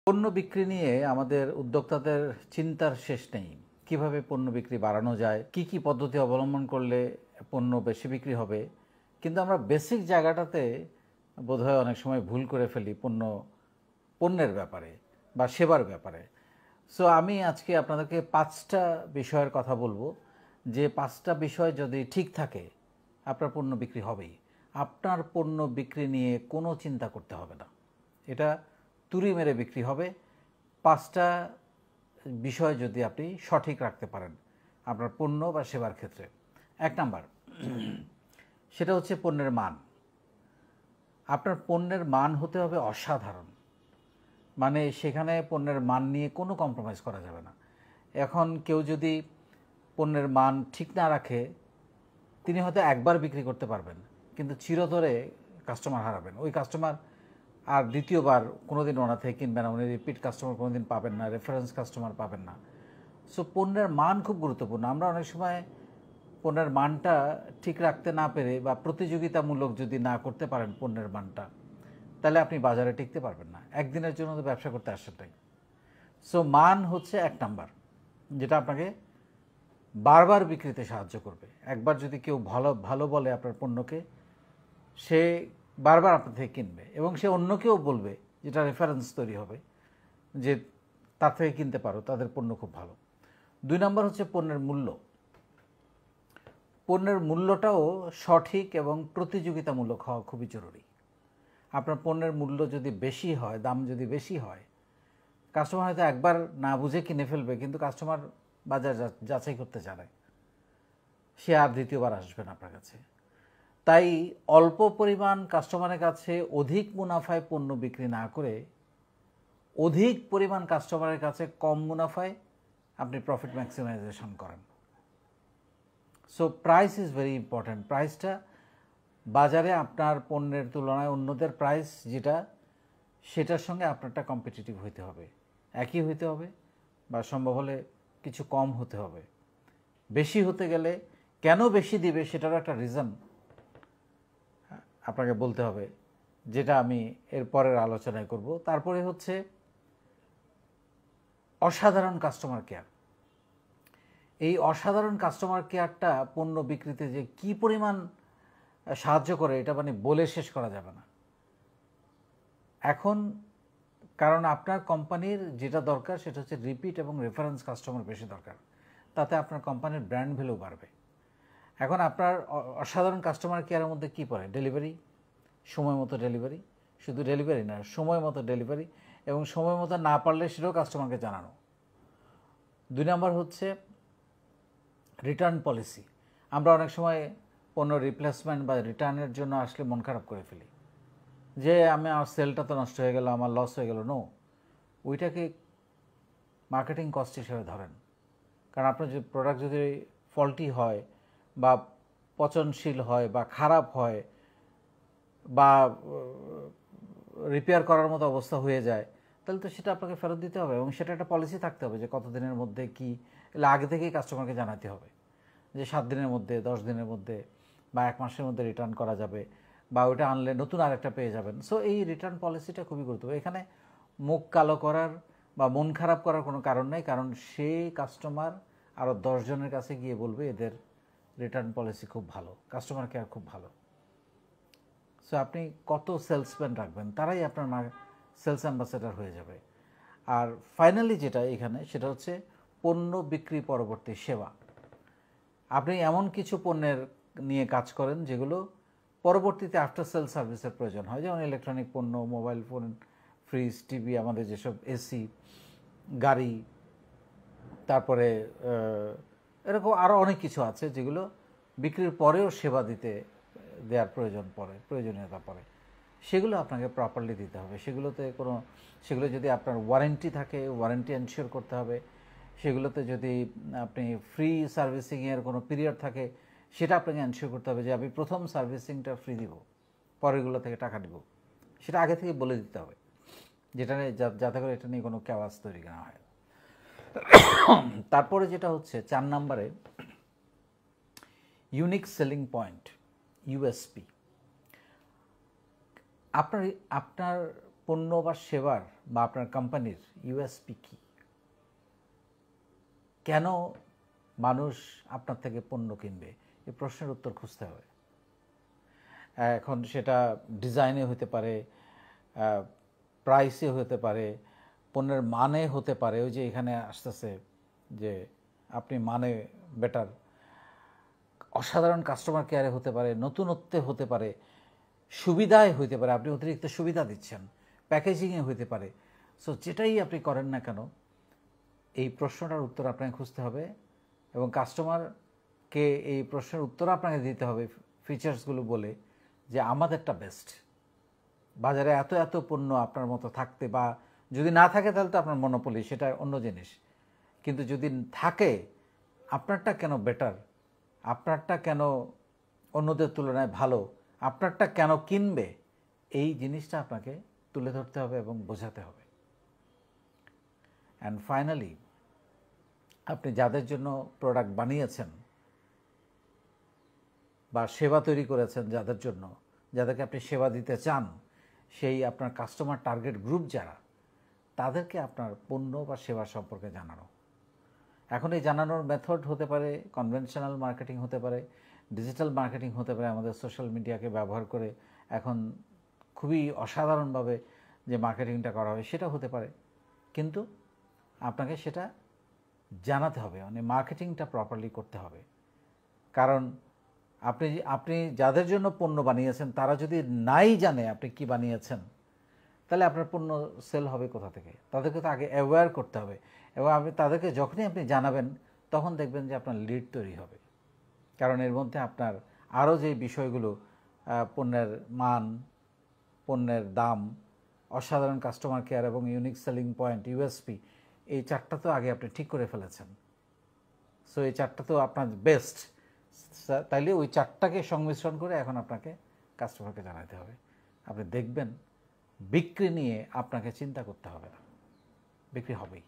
পণ্য বিক্রি নিয়ে আমাদের উদ্যোক্তাদের চিন্তার শেষ নেই। কিভাবে পণ্য বিক্রি বাড়ানো যায়, কি কি পদ্ধতি অবলম্বন করলে পণ্য বেশি বিক্রি হবে। কিন্তু আমরা বেসিক জায়গাটাতে বোধহয় অনেক সময় ভুল করে ফেলি পণ্যের ব্যাপারে বা সেবার ব্যাপারে। সো আমি আজকে আপনাদেরকে 5টা বিষয়ের কথা বলবো, যে 5টা বিষয় যদি ঠিক থাকে আপনার পণ্য বিক্রি হবেই। আপনার পণ্য বিক্রি নিয়ে কোনো চিন্তা করতে হবে না, এটা তুড়ি মেরে বিক্রি হবে 5টা বিষয় যদি আপনি সঠিক রাখতে পারেন আপনার পণ্য বা সেবার ক্ষেত্রে। 1 নাম্বার, সেটা হচ্ছে পণ্যের মান। আপনার পণ্যের মান হতে হবে অসাধারণ, মানে সেখানে পণ্যের মান নিয়ে কোনো কম্প্রোমাইজ করা যাবে না। এখন কেউ যদি পণ্যের মান ঠিক না রাখে, তিনি হয়তো একবার বিক্রি করতে পারবেন, কিন্তু চিরতরে কাস্টমার হারাবেন। ওই কাস্টমার আর দ্বিতীয়বার কোনোদিন ওনা থেকে কিনবেন না, উনি রিপিট কাস্টমার কোনোদিন পাবেন না, রেফারেন্স কাস্টমার পাবেন না। সো পণ্যের মান খুব গুরুত্বপূর্ণ। আমরা অনেক সময় পণ্যের মানটা ঠিক রাখতে না পেরে বা প্রতিযোগিতামূলক যদি না করতে পারেন পণ্যের মানটা, তাহলে আপনি বাজারে টিকতে পারবেন না। একদিনের জন্য তো ব্যবসা করতে আসেনটাই। সো মান হচ্ছে 1 নাম্বার, যেটা আপনাকে বারবার বিক্রিতে সাহায্য করবে। একবার যদি কেউ ভালো বলে আপনার পণ্যকে, সে বারবার আপনার থেকে কিনবে এবং সে অন্যকেও বলবে, যেটা রেফারেন্স তৈরি হবে যে তার থেকে কিনতে পারো, তাদের পণ্য খুব ভালো। 2 নম্বর হচ্ছে পণ্যের মূল্য। পণ্যের মূল্যটাও সঠিক এবং প্রতিযোগিতামূলক হওয়া খুবই জরুরি। আপনার পণ্যের মূল্য যদি বেশি হয়, দাম যদি বেশি হয়, কাস্টমার হয়তো একবার না বুঝে কিনে ফেলবে, কিন্তু কাস্টমার বাজার যাচাই করতে জানে, সে আর দ্বিতীয়বার আসবে না আপনার কাছে। তাই অল্প পরিমাণ কাস্টমারের কাছে অধিক মুনাফায় পণ্য বিক্রি না করে অধিক পরিমাণ কাস্টমারের কাছে কম মুনাফায় আপনি প্রফিট ম্যাক্সিমাইজেশন করেন। So price is very important. প্রাইসটা বাজারে আপনার পণ্যের তুলনায় অন্যদের প্রাইস যেটা, সেটার সঙ্গে আপনারটা কম্পিটিটিভ হইতে হবে, একই হইতে হবে বা সম্ভব হলে কিছু কম হতে হবে। বেশি হতে গেলে কেন বেশি দিবে সেটারও একটা রিজন আপনাকে বলতে হবে, যেটা আমি এর পরের আলোচনায় করব। তারপরে হচ্ছে অসাধারণ কাস্টমার কেয়ার। এই অসাধারণ কাস্টমার কেয়ারটা পণ্য বিক্রিতে যে কি পরিমাণ সাহায্য করে, এটা মানে বলে শেষ করা যাবে না এখন। কারণ আপনার কোম্পানির যেটা দরকার সেটা হচ্ছে রিপিট এবং রেফারেন্স কাস্টমার বেশি দরকার, তাতে আপনার কোম্পানির ব্র্যান্ড ভ্যালু বাড়বে। এখন আপনার অসাধারণ কাস্টমার কেয়ারের মধ্যে কী পড়ে? ডেলিভারি, সময় মতো ডেলিভারি, শুধু ডেলিভারি না, সময় মতো ডেলিভারি, এবং সময় মতো না পারলে সেটাও কাস্টমারকে জানানো। 2 নম্বর হচ্ছে রিটার্ন পলিসি। আমরা অনেক সময় পণ্য রিপ্লেসমেন্ট বা রিটার্নের জন্য আসলে মন খারাপ করে ফেলি, যে আমার সেলটা তো নষ্ট হয়ে গেল, আমার লস হয়ে গেল। নো, ওইটাকে মার্কেটিং কস্ট হিসেবে ধরেন। কারণ আপনার যে প্রোডাক্ট যদি ফল্টি হয় বা পচনশীল হয় বা খারাপ হয় বা রিপেয়ার করার মতো অবস্থা হয়ে যায়, তাহলে তো সেটা আপনাকে ফেরত দিতে হবে এবং সেটা একটা পলিসি থাকতে হবে যে কত দিনের মধ্যে কি, এলে আগে থেকেই কাস্টমারকে জানাতে হবে যে 7 দিনের মধ্যে, 10 দিনের মধ্যে বা 1 মাসের মধ্যে রিটার্ন করা যাবে, বা ওইটা আনলে নতুন আরেকটা পেয়ে যাবেন। সো এই রিটার্ন পলিসিটা খুবই গুরুত্বপূর্ণ। এখানে মুখ কালো করার বা মন খারাপ করার কোনো কারণ নেই, কারণ সেই কাস্টমার আরও 10 জনের কাছে গিয়ে বলবে এদের রিটার্ন পলিসি খুব ভালো, কাস্টমার কেয়ার খুব ভালো। সো আপনি কত সেলসম্যান রাখবেন, তারাই আপনার সেলস অ্যাম্বাসেডর হয়ে যাবে। আর ফাইনালি যেটা এখানে, সেটা হচ্ছে পণ্য বিক্রি পরবর্তী সেবা। আপনি এমন কিছু পণ্যের নিয়ে কাজ করেন যেগুলো পরবর্তীতে আফটার সেল সার্ভিসের প্রয়োজন হয়, যেমন ইলেকট্রনিক পণ্য, মোবাইল ফোন, ফ্রিজ, টিভি, আমাদের যেসব এসি, গাড়ি, তারপরে এরকম আরও অনেক কিছু আছে যেগুলো বিক্রির পরেও সেবা দেওয়ার প্রয়োজনীয়তা পড়ে। সেগুলো আপনাকে প্রপারলি দিতে হবে। সেগুলো যদি আপনার ওয়ারেন্টি থাকে, ওয়ারেন্টি এনশিওর করতে হবে। সেগুলোতে যদি আপনি ফ্রি সার্ভিসিংয়ের কোনো পিরিয়ড থাকে, সেটা আপনাকে এনশিওর করতে হবে যে আমি প্রথম সার্ভিসিংটা ফ্রি দিব, পরেরগুলো থেকে টাকা দিব। সেটা আগে থেকে বলে দিতে হবে, যাতে করে এটা নিয়ে কোনো কেওয়াস তৈরি না হয়। তারপরে যেটা হচ্ছে 4 নম্বরে, ইউনিক সেলিং পয়েন্ট, ইউএসপি। আপনার পণ্য বা সেবার বা আপনার কোম্পানির ইউএসপি কী, কেন মানুষ আপনার থেকে পণ্য কিনবে, এই প্রশ্নের উত্তর খুঁজতে হবে। এখন সেটা ডিজাইনে হতে পারে, প্রাইসে হতে পারে, পণ্যের মানে হতে পারে। ওই যে এখানে আসতেছে যে আপনি মানে বেটার, অসাধারণ কাস্টমার কেয়ারে হতে পারে, নতুনত্বে হতে পারে, সুবিধায় হইতে পারে, আপনি অতিরিক্ত সুবিধা দিচ্ছেন, প্যাকেজিংয়ে হইতে পারে। সো যেটাই আপনি করেন না কেন, এই প্রশ্নটার উত্তর আপনাকে খুঁজতে হবে এবং কাস্টমারকে এই প্রশ্নের উত্তর আপনাকে দিতে হবে ফিচার্সগুলো বলে যে আমাদেরটা বেস্ট। বাজারে এত এত পণ্য আপনার মতো থাকতে, বা যদি না থাকে তাহলে তো আপনার মনোপলি, সেটা অন্য জিনিস। কিন্তু যদি থাকে, আপনারটা কেন বেটার, আপনারটা কেন অন্যদের তুলনায় ভালো, আপনারটা কেন কিনবে, এই জিনিসটা আপনাকে তুলে ধরতে হবে এবং বোঝাতে হবে। অ্যান্ড ফাইনালি, আপনি যাদের জন্য প্রোডাক্ট বানিয়েছেন বা সেবা তৈরি করেছেন, যাদের জন্য, যাদেরকে আপনি সেবা দিতে চান, সেই আপনার কাস্টমার টার্গেট গ্রুপ যারা, তাদেরকে আপনার পণ্য বা সেবা সম্পর্কে জানানো। এখন এই জানানোর মেথড হতে পারে কনভেনশনাল মার্কেটিং, হতে পারে ডিজিটাল মার্কেটিং, হতে পারে আমাদের সোশ্যাল মিডিয়াকে ব্যবহার করে এখন খুবই অসাধারণভাবে যে মার্কেটিংটা করা হয় সেটা হতে পারে। কিন্তু আপনাকে সেটা জানাতে হবে, মানে মার্কেটিংটা প্রপারলি করতে হবে। কারণ আপনি যাদের জন্য পণ্য বানিয়েছেন তারা যদি নাই জানে আপনি কি বানিয়েছেন, তাহলে আপনার পণ্য সেল হবে কোথা থেকে? তাদেরকে তো আগে অ্যাওয়্যার করতে হবে, এবং তাদেরকে যখনই আপনি জানাবেন তখন দেখবেন যে আপনার লিড তৈরি হবে। কারণ এর মধ্যে আপনার আরও যে বিষয়গুলো, পণ্যের মান, পণ্যের দাম, অসাধারণ কাস্টমার কেয়ার এবং ইউনিক সেলিং পয়েন্ট ইউএসপি, এই চারটা তো আগে আপনি ঠিক করে ফেলেছেন। সো এই চারটা তো আপনার বেস্ট, তাইলে ওই চারটাকে সংমিশ্রণ করে এখন আপনাকে কাস্টমারকে জানাতে হবে। আপনি দেখবেন বিক্রি নিয়ে আপনাকে চিন্তা করতে হবে না, বিক্রি হবেই।